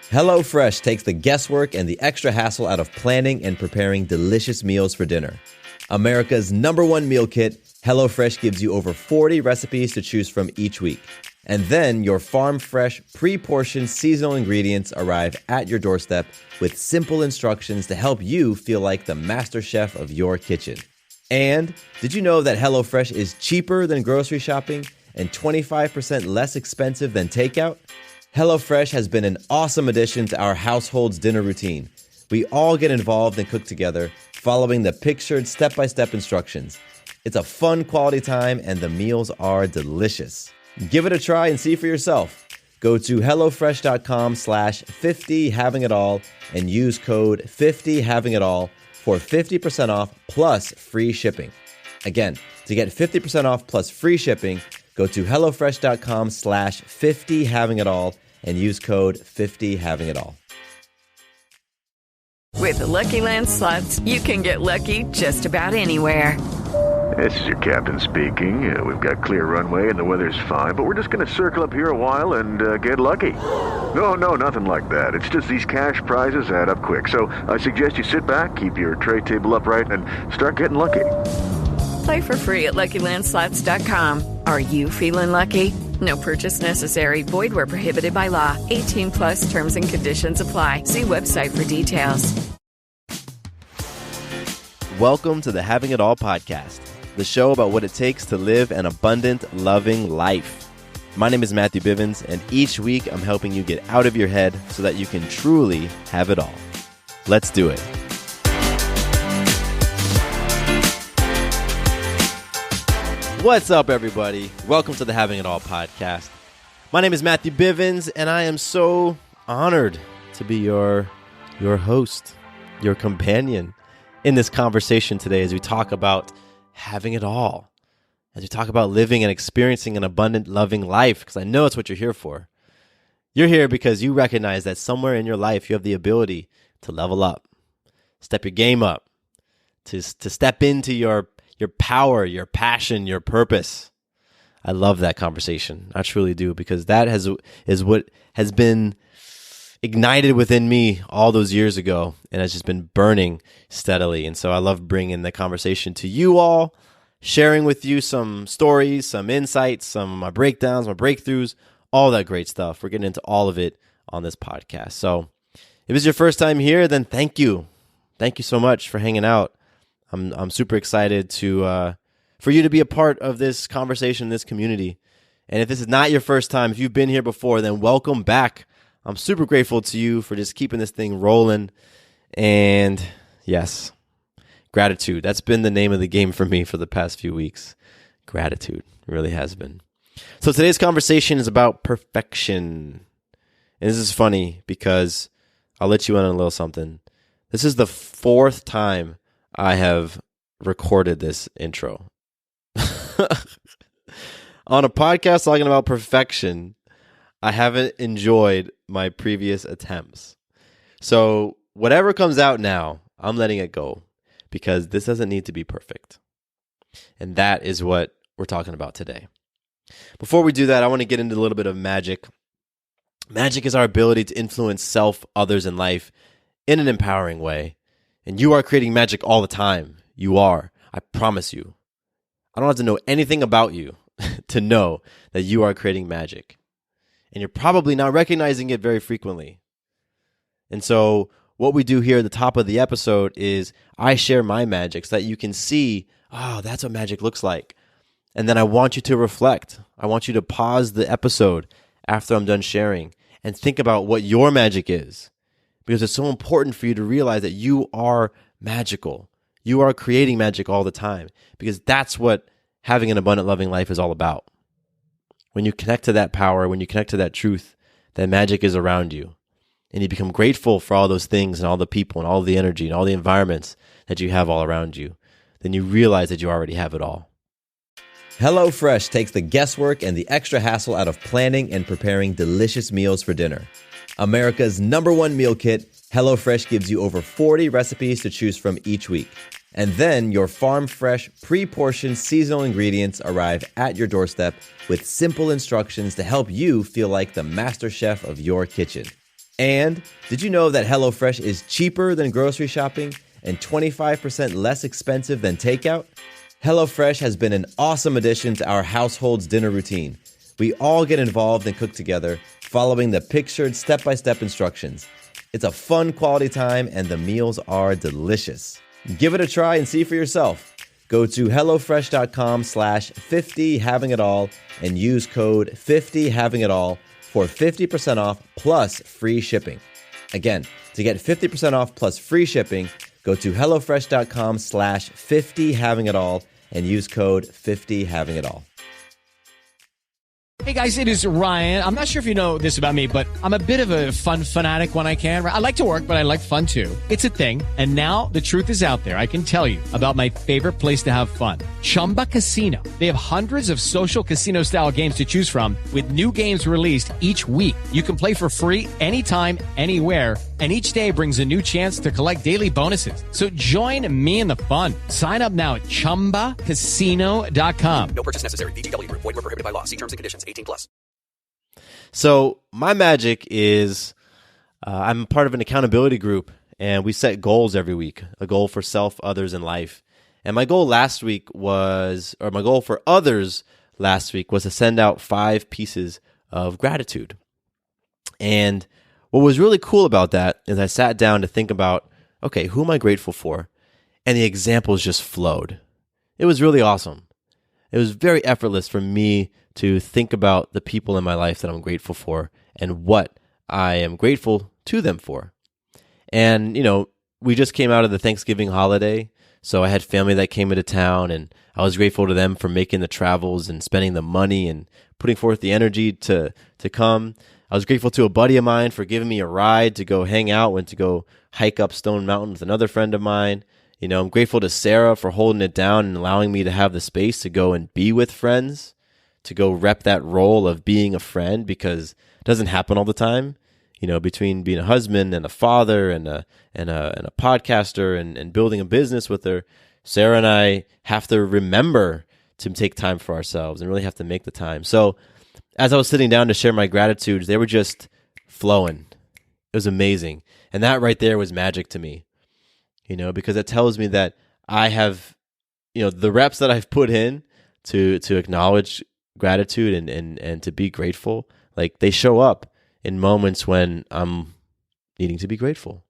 HelloFresh takes the guesswork and the extra hassle out of planning and preparing delicious meals for dinner. America's #1 meal kit, HelloFresh gives you over 40 recipes to choose from each week. And then your farm-fresh, pre-portioned seasonal ingredients arrive at your doorstep with simple instructions to help you feel like the master chef of your kitchen. And did you know that HelloFresh is cheaper than grocery shopping and 25% less expensive than takeout? HelloFresh has been an awesome addition to our household's dinner routine. We all get involved and cook together, following the pictured step-by-step instructions. It's a fun quality time and the meals are delicious. Give it a try and see for yourself. Go to HelloFresh.com/50havingitall and use code 50havingitall for 50% off plus free shipping. Again, to get 50% off plus free shipping, go to HelloFresh.com/50havingitall and use code 50havingitall. With the Lucky Land Slots, you can get lucky just about anywhere. This is your captain speaking. We've got clear runway and the weather's fine, but we're just going to circle up here a while and get lucky. No, nothing like that. It's just these cash prizes add up quick. So I suggest you sit back, keep your tray table upright, and start getting lucky. Play for free at LuckyLandSlots.com. Are you feeling lucky? No purchase necessary. Void where prohibited by law. 18 plus terms and conditions apply. See website for details. Welcome to the Having It All podcast, the show about what it takes to live an abundant, loving life. My name is Matthew Bivens, and each week I'm helping you get out of your head so that you can truly have it all. Let's do it. What's up, everybody? Welcome to the Having It All podcast. My name is Matthew Bivens, and I am so honored to be your host, your companion in this conversation today as we talk about having it all, as we talk about living and experiencing an abundant, loving life, because I know it's what you're here for. You're here because you recognize that somewhere in your life you have the ability to level up, step your game up, to step into your power, your passion, your purpose. I love that conversation. I truly do, because that is what has been ignited within me all those years ago and has just been burning steadily. And so I love bringing the conversation to you all, sharing with you some stories, some insights, some of my breakdowns, my breakthroughs, all that great stuff. We're getting into all of it on this podcast. So if it's your first time here, then thank you. Thank you so much for hanging out. I'm super excited for you to be a part of this conversation, this community. And if this is not your first time, if you've been here before, then welcome back. I'm super grateful to you for just keeping this thing rolling. And yes, gratitude. That's been the name of the game for me for the past few weeks. Gratitude. It really has been. So today's conversation is about perfection. And this is funny because I'll let you in on a little something. This is the 4th time I have recorded this intro. On a podcast talking about perfection, I haven't enjoyed my previous attempts. So whatever comes out now, I'm letting it go, because this doesn't need to be perfect. And that is what we're talking about today. Before we do that, I want to get into a little bit of magic. Magic is our ability to influence self, others, and life in an empowering way. And you are creating magic all the time. You are. I promise you. I don't have to know anything about you to know that you are creating magic. And you're probably not recognizing it very frequently. And so what we do here at the top of the episode is I share my magic so that you can see, oh, that's what magic looks like. And then I want you to reflect. I want you to pause the episode after I'm done sharing and think about what your magic is. Because it's so important for you to realize that you are magical. You are creating magic all the time, because that's what having an abundant, loving life is all about. When you connect to that power, when you connect to that truth, that magic is around you, and you become grateful for all those things and all the people and all the energy and all the environments that you have all around you, then you realize that you already have it all. HelloFresh takes the guesswork and the extra hassle out of planning and preparing delicious meals for dinner. America's #1 meal kit, HelloFresh gives you over 40 recipes to choose from each week. And then your farm-fresh, pre-portioned seasonal ingredients arrive at your doorstep with simple instructions to help you feel like the master chef of your kitchen. And did you know that HelloFresh is cheaper than grocery shopping and 25% less expensive than takeout? HelloFresh has been an awesome addition to our household's dinner routine. We all get involved and cook together, following the pictured step-by-step instructions. It's a fun quality time, and the meals are delicious. Give it a try and see for yourself. Go to HelloFresh.com/50havingitall and use code 50havingitall for 50% off plus free shipping. Again, to get 50% off plus free shipping, go to HelloFresh.com/50havingitall and use code 50havingitall. Hey guys, it is Ryan. I'm not sure if you know this about me, but I'm a bit of a fun fanatic when I can. I like to work, but I like fun too. It's a thing. And now the truth is out there. I can tell you about my favorite place to have fun. Chumba Casino. They have hundreds of social casino style games to choose from with new games released each week. You can play for free anytime, anywhere. And each day brings a new chance to collect daily bonuses. So join me in the fun. Sign up now at ChumbaCasino.com. No purchase necessary. VGW Group. Void where prohibited by law. See terms and conditions. 18+. So my magic is I'm part of an accountability group, and we set goals every week, a goal for self, others, and life. And my goal for others last week was to send out 5 pieces of gratitude. And what was really cool about that is I sat down to think about, okay, who am I grateful for? And the examples just flowed. It was really awesome. It was very effortless for me to think about the people in my life that I'm grateful for and what I am grateful to them for. And, we just came out of the Thanksgiving holiday, so I had family that came into town, and I was grateful to them for making the travels and spending the money and putting forth the energy to come. I was grateful to a buddy of mine for giving me a ride to go hang out and to go hike up Stone Mountain with another friend of mine. I'm grateful to Sarah for holding it down and allowing me to have the space to go and be with friends, to go rep that role of being a friend, because it doesn't happen all the time. Between being a husband and a father and a podcaster and building a business with her, Sarah and I have to remember to take time for ourselves and really have to make the time. So as I was sitting down to share my gratitudes, they were just flowing. It was amazing. And that right there was magic to me, because it tells me that I have, the reps that I've put in to acknowledge gratitude and to be grateful, like they show up in moments when I'm needing to be grateful.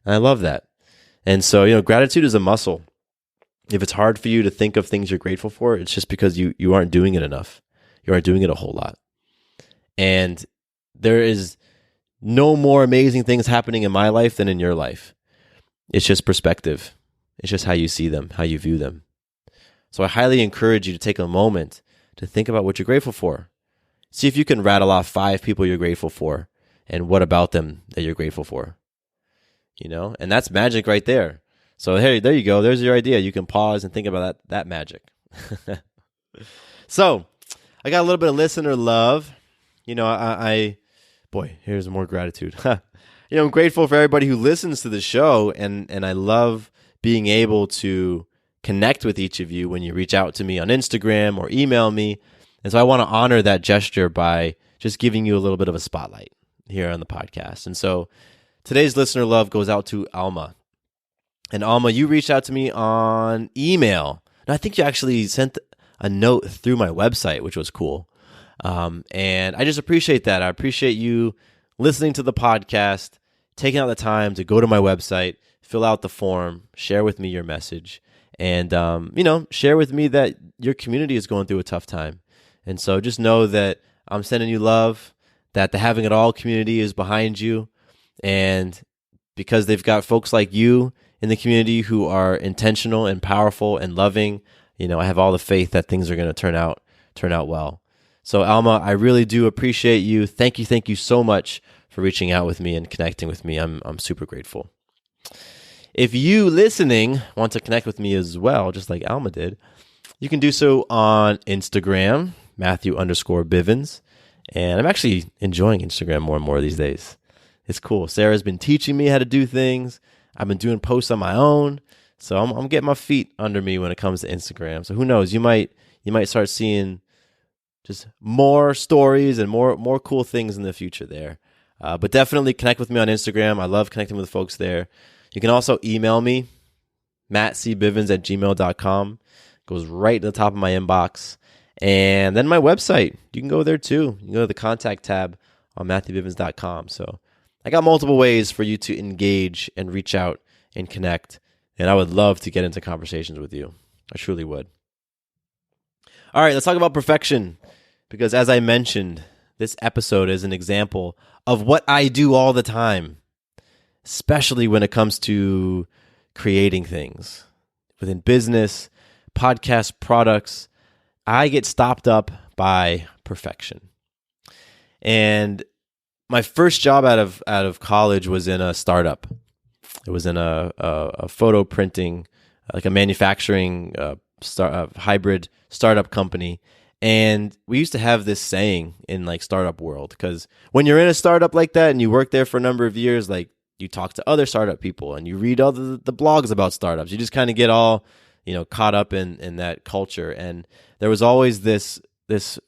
And I love that. And so, gratitude is a muscle. If it's hard for you to think of things you're grateful for, it's just because you aren't doing it enough. You aren't doing it a whole lot. And there is no more amazing things happening in my life than in your life. It's just perspective. It's just how you see them, how you view them. So I highly encourage you to take a moment to think about what you're grateful for. See if you can rattle off 5 people you're grateful for and what about them that you're grateful for. And that's magic right there. So hey, there you go. There's your idea. You can pause and think about that magic. So I got a little bit of listener love. Here's more gratitude. I'm grateful for everybody who listens to the show, and I love being able to connect with each of you when you reach out to me on Instagram or email me. And so I want to honor that gesture by just giving you a little bit of a spotlight here on the podcast. And so today's listener love goes out to Alma. And Alma, you reached out to me on email. And I think you actually sent a note through my website, which was cool. And I just appreciate that. I appreciate you listening to the podcast, taking out the time to go to my website, fill out the form, share with me your message, and, share with me that your community is going through a tough time. And so just know that I'm sending you love, that the Having It All community is behind you. And because they've got folks like you in the community who are intentional and powerful and loving, I have all the faith that things are going to turn out well. So Alma, I really do appreciate you. Thank you so much for reaching out with me and connecting with me. I'm super grateful. If you listening want to connect with me as well, just like Alma did, you can do so on Instagram, Matthew_Bivens. And I'm actually enjoying Instagram more and more these days. It's cool. Sarah's been teaching me how to do things. I've been doing posts on my own. So I'm getting my feet under me when it comes to Instagram. So who knows? You might start seeing just more stories and more cool things in the future there. But definitely connect with me on Instagram. I love connecting with folks there. You can also email me, mattcbivens@gmail.com. Goes right to the top of my inbox. And then my website, you can go there too. You can go to the contact tab on matthewbivens.com. So I got multiple ways for you to engage and reach out and connect. And I would love to get into conversations with you. I truly would. All right, let's talk about perfection. Because as I mentioned, this episode is an example of what I do all the time, especially when it comes to creating things within business, podcast products. I get stopped up by perfection. And my first job out of college was in a startup. It was in a photo printing, like a manufacturing hybrid startup company. And we used to have this saying in like startup world, because when you're in a startup like that and you work there for a number of years, like you talk to other startup people and you read all the blogs about startups. You just kind of get all, caught up in that culture. And there was always this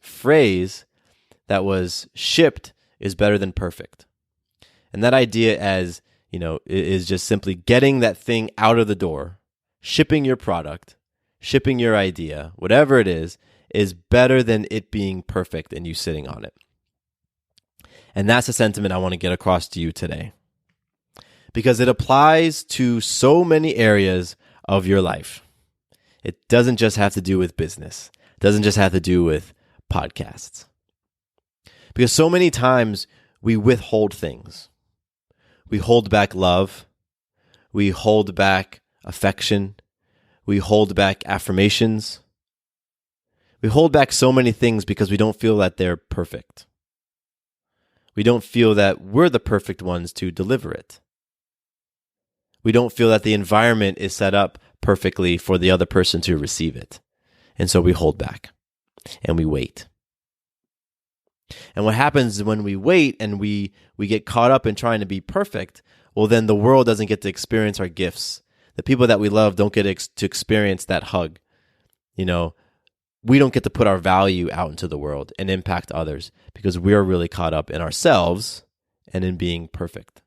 phrase that was shipped is better than perfect. And that idea is just simply getting that thing out of the door, shipping your product, shipping your idea, whatever it is better than it being perfect and you sitting on it. And that's a sentiment I want to get across to you today, because it applies to so many areas of your life. It doesn't just have to do with business. It doesn't just have to do with podcasts. Because so many times we withhold things. We hold back love. We hold back affection. We hold back affirmations. We hold back so many things because we don't feel that they're perfect. We don't feel that we're the perfect ones to deliver it. We don't feel that the environment is set up perfectly for the other person to receive it. And so we hold back and we wait. And what happens when we wait and we get caught up in trying to be perfect, well, then the world doesn't get to experience our gifts. The people that we love don't get to experience that hug. We don't get to put our value out into the world and impact others because we're really caught up in ourselves and in being perfect.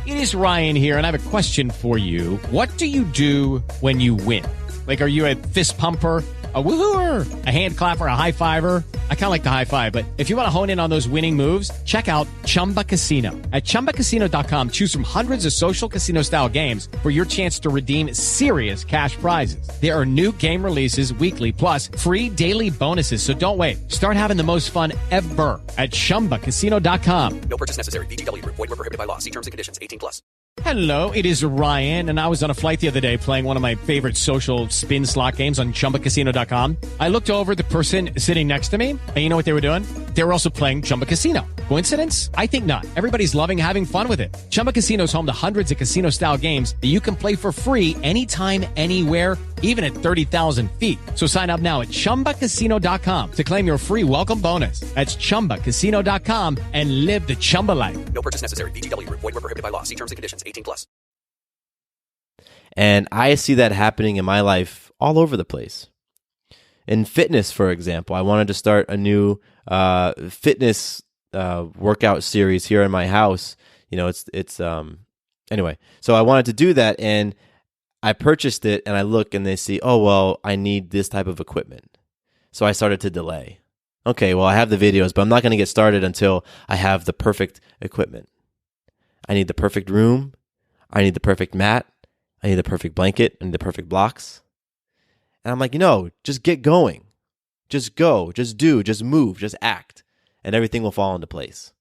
It is Ryan here, and I have a question for you. What do you do when you win? Like, are you a fist pumper, a woohooer, a hand clapper, a high fiver? I kind of like the high five, but if you want to hone in on those winning moves, check out Chumba Casino. At ChumbaCasino.com, choose from hundreds of social casino-style games for your chance to redeem serious cash prizes. There are new game releases weekly, plus free daily bonuses, so don't wait. Start having the most fun ever at ChumbaCasino.com. No purchase necessary. VGW Group. Void where prohibited by law. See terms and conditions. 18+. Hello, it is Ryan, and I was on a flight the other day playing one of my favorite social spin slot games on ChumbaCasino.com. I looked over at the person sitting next to me, and you know what they were doing? They were also playing Chumba Casino. Coincidence? I think not. Everybody's loving having fun with it. Chumba Casino is home to hundreds of casino-style games that you can play for free anytime, anywhere, even at 30,000 feet. So sign up now at ChumbaCasino.com to claim your free welcome bonus. That's ChumbaCasino.com and live the Chumba life. No purchase necessary. VGW Group. Void where prohibited by law. See terms and conditions. 18+. And I see that happening in my life all over the place. In fitness, for example, I wanted to start a new fitness workout series here in my house. Anyway, so I wanted to do that, and I purchased it, and I look and they see, oh, well, I need this type of equipment. So I started to delay. Okay, well, I have the videos, but I'm not going to get started until I have the perfect equipment. I need the perfect room. I need the perfect mat. I need the perfect blanket and the perfect blocks. And I'm like, just get going. Just go, just do, just move, just act, and everything will fall into place.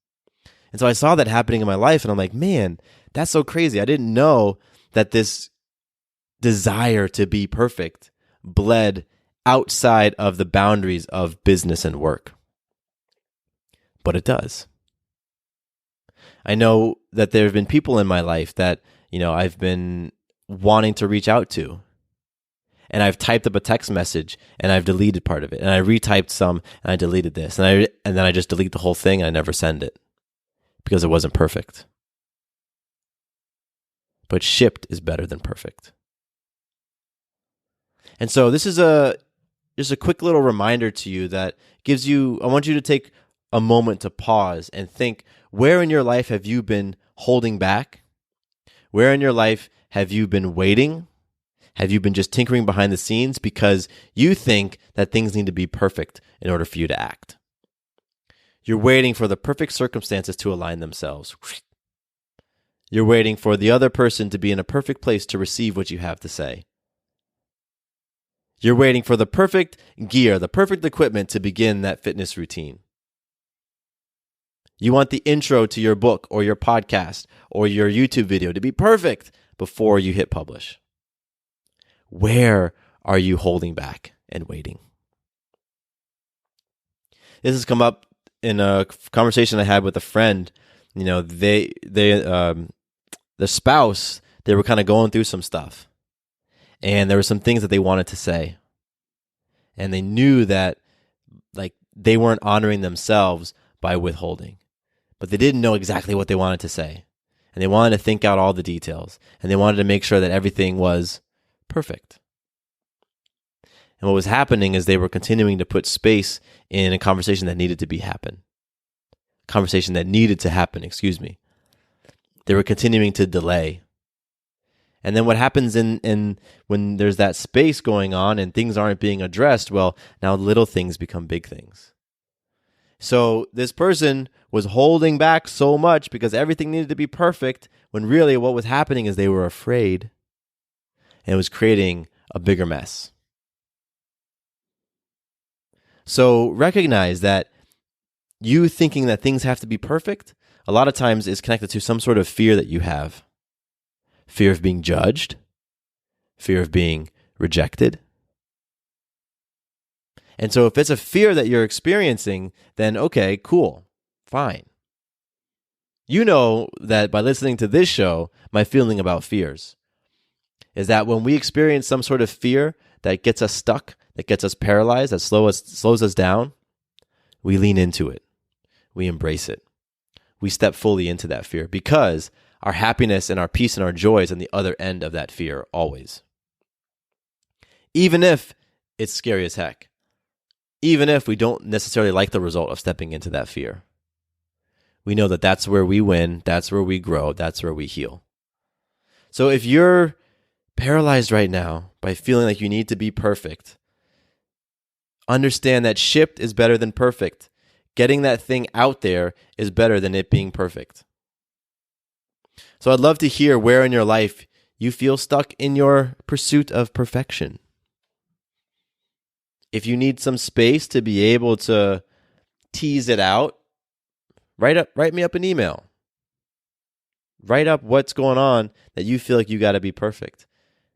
And so I saw that happening in my life, and I'm like, man, that's so crazy. I didn't know that this desire to be perfect bled outside of the boundaries of business and work. But it does. I know that there have been people in my life that, I've been wanting to reach out to. And I've typed up a text message and I've deleted part of it. And I retyped some and I deleted this. And then I just delete the whole thing and I never send it because it wasn't perfect. But shipped is better than perfect. And so this is just a quick little reminder to you that I want you to take a moment to pause and think, Where in your life have you been holding back? Where in your life have you been waiting? Have you been just tinkering behind the scenes because you think that things need to be perfect in order for you to act? You're waiting for the perfect circumstances to align themselves. You're waiting for the other person to be in a perfect place to receive what you have to say. You're waiting for the perfect gear, the perfect equipment to begin that fitness routine. You want the intro to your book or your podcast or your YouTube video to be perfect before you hit publish. Where are you holding back and waiting? This has come up in a conversation I had with a friend. You know, the spouse, they were kind of going through some stuff. And there were some things that they wanted to say. And they knew that like they weren't honoring themselves by withholding. But they didn't know exactly what they wanted to say. And they wanted to think out all the details. And they wanted to make sure that everything was perfect. And what was happening is they were continuing to put space in a conversation that needed to happen. They were continuing to delay. And then what happens in when there's that space going on and things aren't being addressed, well, now little things become big things. So this person was holding back so much because everything needed to be perfect, when really what was happening is they were afraid, and it was creating a bigger mess. So recognize that you thinking that things have to be perfect a lot of times is connected to some sort of fear that you have. Fear of being judged, fear of being rejected. And so if it's a fear that you're experiencing, then okay, cool, fine. You know that by listening to this show, my feeling about fears is that when we experience some sort of fear that gets us stuck, that gets us paralyzed, that slows us down, we lean into it. We embrace it. We step fully into that fear because our happiness and our peace and our joy is on the other end of that fear always. Even if it's scary as heck. Even if we don't necessarily like the result of stepping into that fear. We know that that's where we win, that's where we grow, that's where we heal. So if you're paralyzed right now by feeling like you need to be perfect, understand that shipped is better than perfect. Getting that thing out there is better than it being perfect. So I'd love to hear where in your life you feel stuck in your pursuit of perfection. If you need some space to be able to tease it out, write me up an email. Write up what's going on that you feel like you got to be perfect.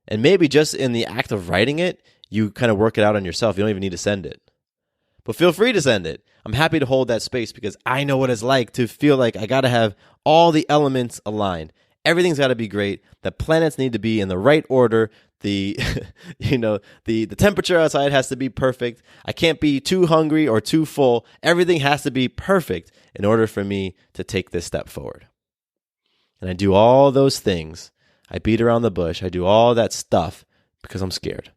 And maybe just in the act of writing it, you kind of work it out on yourself. You don't even need to send it. But feel free to send it. I'm happy to hold that space because I know what it's like to feel like I got to have all the elements aligned. Everything's got to be great. The planets need to be in the right order. The the temperature outside has to be perfect. I can't be too hungry or too full. Everything has to be perfect in order for me to take this step forward. And I do all those things. I beat around the bush. I do all that stuff because I'm scared.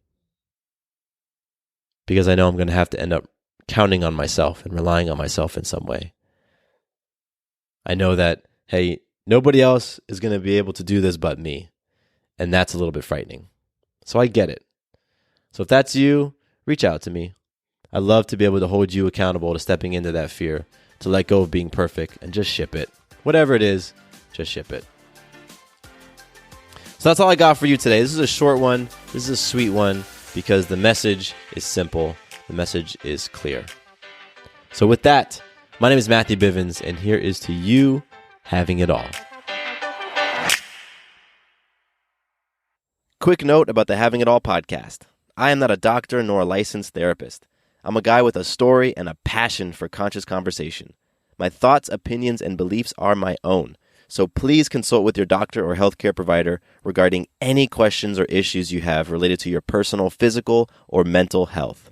Because I know I'm going to have to end up counting on myself and relying on myself in some way. I know that, hey, nobody else is going to be able to do this but me. And that's a little bit frightening. So I get it. So if that's you, reach out to me. I'd love to be able to hold you accountable to stepping into that fear, to let go of being perfect and just ship it. Whatever it is, just ship it. So that's all I got for you today. This is a short one. This is a sweet one because the message is simple. The message is clear. So with that, my name is Matthew Bivens, and here is to you having it all. Quick note about the Having It All podcast. I am not a doctor nor a licensed therapist. I'm a guy with a story and a passion for conscious conversation. My thoughts, opinions, and beliefs are my own. So please consult with your doctor or healthcare provider regarding any questions or issues you have related to your personal physical or mental health.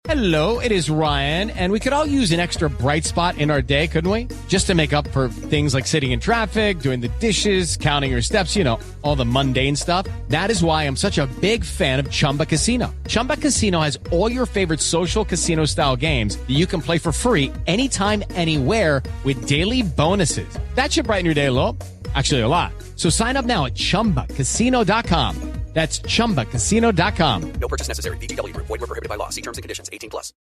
Hello, it is Ryan, and we could all use an extra bright spot in our day, couldn't we? Just to make up for things like sitting in traffic, doing the dishes, counting your steps, you know, all the mundane stuff. That is why I'm such a big fan of Chumba Casino. Chumba Casino has all your favorite social casino-style games that you can play for free anytime, anywhere with daily bonuses. That should brighten your day a little. Actually, a lot. So sign up now at ChumbaCasino.com. That's ChumbaCasino.com. No purchase necessary. VGW Group. Void where prohibited by law. See terms and conditions. 18+.